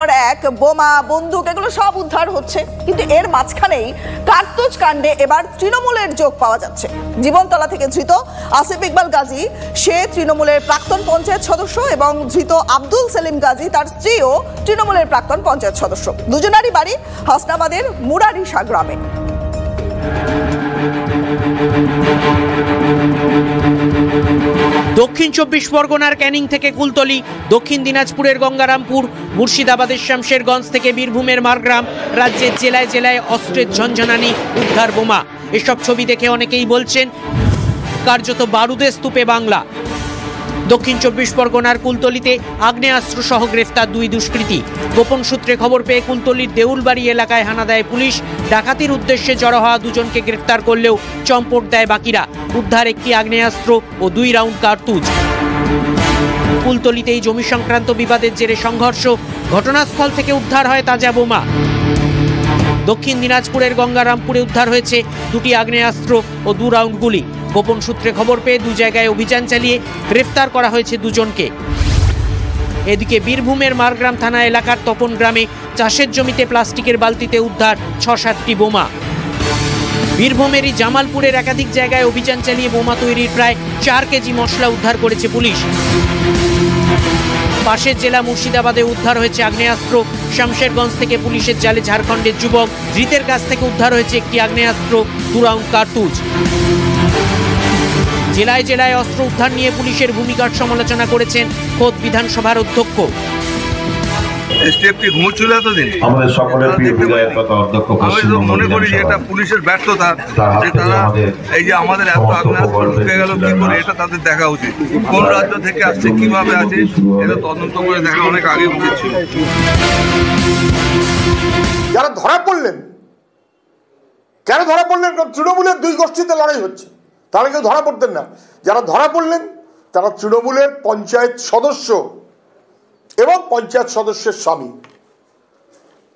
এক বোমা বন্দুক এগুলো সব উদ্ধার হচ্ছে, কিন্তু এর মাঝখানেই কার্তুজ কাণ্ডে এবার তৃণমূলের যোগ পাওয়া যাচ্ছে। জীবনতলা থেকে ধৃত আসিফ ইকবাল গাজী, সে তৃণমূলের প্রাক্তন পঞ্চায়েত সদস্য, এবং ধৃত আব্দুল সেলিম গাজী, তার স্ত্রীও তৃণমূলের প্রাক্তন পঞ্চায়েত সদস্য। দুজনারই বাড়ি হাসনাবাদের মুরারিশা গ্রামে। দক্ষিণ 24 পরগনার ক্যানিং থেকে কুলতলি, দক্ষিণ দিনাজপুরের গঙ্গারামপুর, মুর্শিদাবাদের শামশেরগঞ্জ থেকে বীরভূমের মারগ্রাম, রাজ্যের জেলায় জেলায় অস্ত্রের ঝনঝনানি, উদ্ধার বোমা। এসব ছবি দেখে অনেকেই বলছেন কার্যত বারুদের স্তূপে বাংলা। দক্ষিণ 24 পরগনার কুলতলিতে আগ্নেয়াস্ত্র সহ গ্রেফতার দুই দুষ্কৃতী। গোপন সূত্রে খবর পেয়ে কুলতলির দেউলবাড়ি এলাকায় হানা দেয় পুলিশ। ডাকাতির উদ্দেশ্যে জড়ো হওয়া দুজনকে গ্রেফতার করলেও চম্পট দেয় বাকিরা। উদ্ধার একটি আগ্নেয়াস্ত্র ও 2 রাউন্ড কার্তুজ। কুলতলিতেই জমি সংক্রান্ত বিবাদের জেরে সংঘর্ষ, ঘটনাস্থল থেকে উদ্ধার হয় তাজা বোমা। দক্ষিণ দিনাজপুরের গঙ্গারামপুরে উদ্ধার হয়েছে 2টি আগ্নেয়াস্ত্র ও 2 রাউন্ড গুলি। গোপন সূত্রে খবর পেয়ে 2 জায়গায় অভিযান চালিয়ে গ্রেফতার করা হয়েছে দুজনকে। এদিকে বীরভূমের মারগ্রাম থানা এলাকার তপন গ্রামে চাষের জমিতে প্লাস্টিকের বালতিতে উদ্ধার 6-7টি বোমা। বীরভূমেরই জামালপুরের একাধিক জায়গায় অভিযান চালিয়ে বোমা তৈরির প্রায় 4 কেজি মশলা উদ্ধার করেছে পুলিশ। পাশের জেলা মুর্শিদাবাদে উদ্ধার হয়েছে আগ্নেয়াস্ত্র। শামশেরগঞ্জ থেকে পুলিশের জালে ঝাড়খণ্ডের যুবক ধৃতের কাছ থেকে উদ্ধার হয়েছে একটি আগ্নেয়াস্ত্র, 2 রাউন্ড কার্তুজ। জেলায় জেলায় অস্ত্র উদ্ধার নিয়ে পুলিশের ভূমিকার সমালোচনা করেছেন খোদ বিধানসভার অধ্যক্ষ। স্টেপটি ঘুমোচ্ছিল এতদিন, আমাদের সকলের প্রিয় বিধায়ক তথা অধ্যক্ষ আমি তো মনে করি যে এটা পুলিশের ব্যর্থতা, যে তারা এই যে আমাদের এত আগ্নেয়াস্ত্র ঢুকে গেল কি করে, এটা তাদের দেখা উচিত। কোন রাজ্য থেকে আসছে, কিভাবে আছে, এটা তদন্ত করে দেখা অনেক আগে উচিত ছিল। যারা ধরা পড়লেন, কেন ধরা পড়লেন? কারণ তৃণমূলের 2 গোষ্ঠীতে লড়াই হচ্ছে, তাহলে কেউ ধরা পড়তেন না। যারা ধরা পড়লেন তারা তৃণমূলের পঞ্চায়েত সদস্য এবং পঞ্চায়েত সদস্যের স্বামী।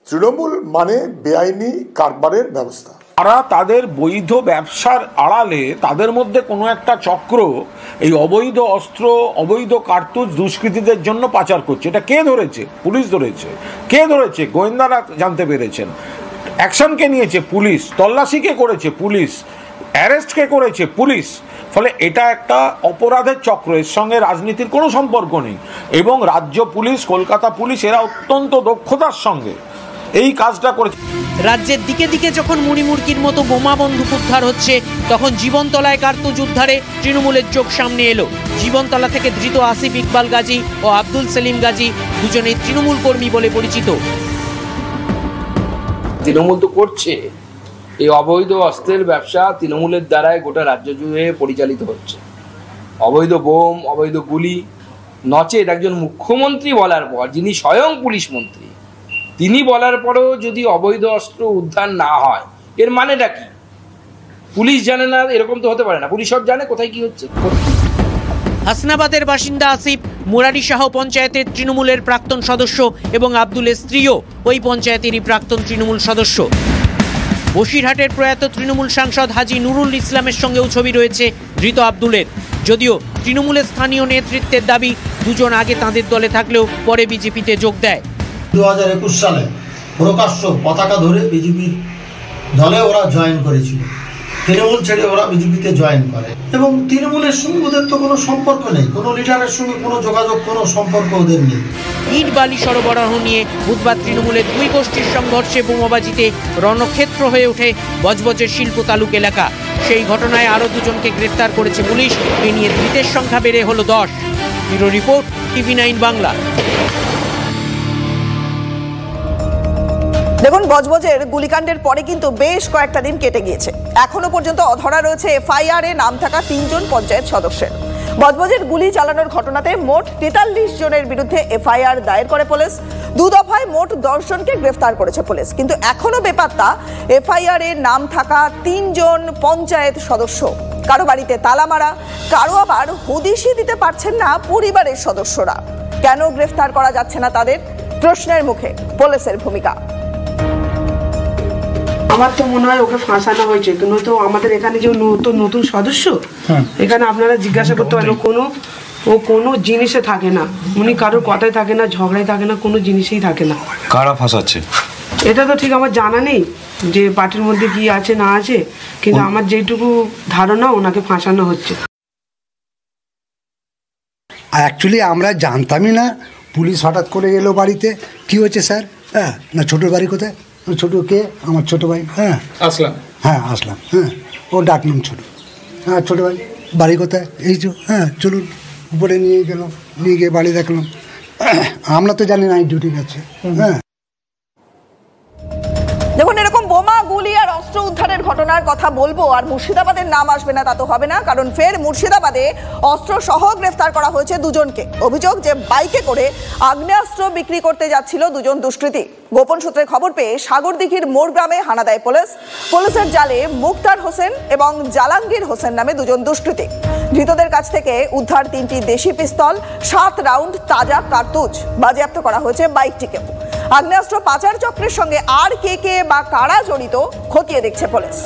তৃণমূল মানে বেআইনি কারবারের ব্যবস্থা। তারা তাদের বৈধ ব্যবসার আড়ালে তাদের মধ্যে কোনো একটা চক্র এই অবৈধ অস্ত্র, অবৈধ কার্তুজ দুষ্কৃতীদের জন্য পাচার করছে। এটা কে ধরেছে? পুলিশ ধরেছে। কে ধরেছে? গোয়েন্দারা জানতে পেরেছেন। অ্যাকশনকে নিয়েছে পুলিশ, তল্লাশিকে করেছে পুলিশ, অ্যারেস্টকে করেছে পুলিশ। ফলে এটা একটা অপরাধের চক্র, এর সঙ্গে রাজনীতির কোনো সম্পর্ক নেই। এবং রাজ্য পুলিশ, কলকাতা পুলিশ এরা অত্যন্ত দক্ষতার সঙ্গে এই কাজটা করেছে। রাজ্যের দিকে দিকে যখন মুড়িমুড়কির মতো বোমা বন্দুক উদ্ধার হচ্ছে, তখন জীবনতলায় কার্তুজ উদ্ধারে তৃণমূলের চোখ সামনে এলো। জীবনতলা থেকে ধৃত আসিফ ইকবাল গাজী ও আব্দুল সেলিম গাজী দুজনেই তৃণমূল কর্মী বলে পরিচিত। তৃণমূল তো করছে এই অবৈধ অস্ত্রের ব্যবসা, তৃণমূলের দ্বারাই গোটা রাজ্য জুড়ে পরিচালিত হচ্ছে। অবৈধ বোম, অবৈধ গুলি, নচেত একজন মুখ্যমন্ত্রী বলার পর, যিনি স্বয়ং পুলিশ মন্ত্রী, তিনি বলার পরেও যদি অবৈধ অস্ত্র উদ্ধার না হয়, এর মানেটা কি? পুলিশ জানে না, এরকম তো হতে পারে না। পুলিশ সব জানে কোথায় কি হচ্ছে। হাসনাবাদের বাসিন্দা আসিফ মুরারিশাহ পঞ্চায়েতের তৃণমূলের প্রাক্তন সদস্য এবং আব্দুলের স্ত্রীও ওই পঞ্চায়েতেরই প্রাক্তন তৃণমূল সদস্য। বসিরহাটের প্রয়াত তৃণমূল সাংসদ হাজী নুরুল ইসলামের সঙ্গেও ছবি রয়েছে ধৃত আব্দুলের। যদিও তৃণমূলের স্থানীয় নেতৃত্বের দাবি, দুজন আগে তাঁদের দলে থাকলেও পরে বিজেপিতে যোগ দেয়। 2021 সালে প্রকাশ্য পতাকা ধরে বিজেপির দলে ওরা জয়েন করেছিল। তৃণমূল ছেড়ে ওরা বিজেপিতে জয়েন করে, এবং তৃণমূলের সঙ্গে ওদের তো কোনো সম্পর্ক নেই, কোনো লিডারের সঙ্গে কোনো যোগাযোগ, কোনো সম্পর্ক ওদের নেই। ইট বালি সরবরাহ নিয়ে বুধবার তৃণমূলের 2 গোষ্ঠীর সংঘর্ষে বোমাবাজিতে রণক্ষেত্র হয়ে ওঠে বজবজের শিল্প তালুক এলাকা। সেই ঘটনায় আরও 2জনকে গ্রেফতার করেছে পুলিশ। এ নিয়ে ধৃতের সংখ্যা বেড়ে হলো 10। Bureau report, TV9 Bangla. দেখুন, বজবজের গুলিকাণ্ডের পরে কিন্তু বেশ কয়েকটা দিন কেটে গিয়েছে। এখনো পর্যন্ত অধরা রয়েছে FIR এ নাম থাকা 3 জন পঞ্চায়েত সদস্যের। বজবজের গুলি চালানোর ঘটনাতে মোট 43 জনের বিরুদ্ধে FIR দায়ের করে পুলিশ। 2 দফায় মোট 10 জনকে গ্রেফতার করেছে পুলিশ, কিন্তু এখনো বেপাত্তা FIR এ নাম থাকা 3 জন পঞ্চায়েত সদস্য। কারো বাড়িতে তালা মারা, কারো আবার হদিশই দিতে পারছেন না পরিবারের সদস্যরা। কেন গ্রেফতার করা যাচ্ছে না তাদের? প্রশ্নের মুখে পুলিশের ভূমিকা। আমার তো মনে হয় ওকে ফাঁসানো হয়েছে, কিন্তু তো আমাদের এখানে যে নতুন সদস্য, এখানে আপনারা জিজ্ঞাসা করতে পারেন কোনো ও কোনো জিনিসে থাকে না, উনি কারোর কথায় থাকে না, ঝগড়ায় থাকে না, কোনো জিনিসেই থাকে না। কারা ফাঁসাচ্ছে এটা তো ঠিক আমার জানা নেই যে পার্টির মধ্যে কি আছে না আছে, কিন্তু আমার যেটুকু ধারণা ওনাকে ফাঁসানো হচ্ছে। অ্যাকচুয়ালি আমরা জানতামই না, পুলিশ হঠাৎ করে এলো বাড়িতে, কি হয়েছে স্যার? হ্যাঁ, না ছোটোর বাড়ি কোথায়? ছোটো কে? আমার ছোটো ভাই। হ্যাঁ আসলাম। হ্যাঁ আসলাম। হ্যাঁ ও ডাকলাম ছোটো। হ্যাঁ ছোটো ভাই বাড়ি কোথায়? এই যে। হ্যাঁ চলুন। উপরে নিয়ে গেলাম, নিয়ে গিয়ে বাড়ি দেখলাম। আমরা তো জানি নাইট ডিউটি গেছে। হ্যাঁ দেখুন, এরকম বোমা, গুলি আর অস্ত্র উদ্ধারের ঘটনার কথা বলবো আর মুর্শিদাবাদের নাম আসবে না তা তো হবে না, কারণ ফের মুর্শিদাবাদে অস্ত্র সহ গ্রেফতার করা হয়েছে দুজনকে। অভিযোগ যে বাইকে করে আগ্নেয়াস্ত্র বিক্রি করতে যাচ্ছিল দুজন দুষ্কৃতী। গোপন সূত্রে খবর পেয়ে সাগরদিঘির মোড় গ্রামে হানা দেয় পুলিশ। পুলিশের জালে মুক্তার হোসেন এবং জালাঙ্গীর হোসেন নামে দুজন দুষ্কৃতী। ধৃতদের কাছ থেকে উদ্ধার 3টি দেশি পিস্তল, 7 রাউন্ড তাজা কার্তুজ। বাজেয়াপ্ত করা হয়েছে বাইকটিকেও। আগ্নেয়াস্ত্র পাচার চক্রের সঙ্গে আর কে বা কারা জড়িত খতিয়ে দেখছে পুলিশ।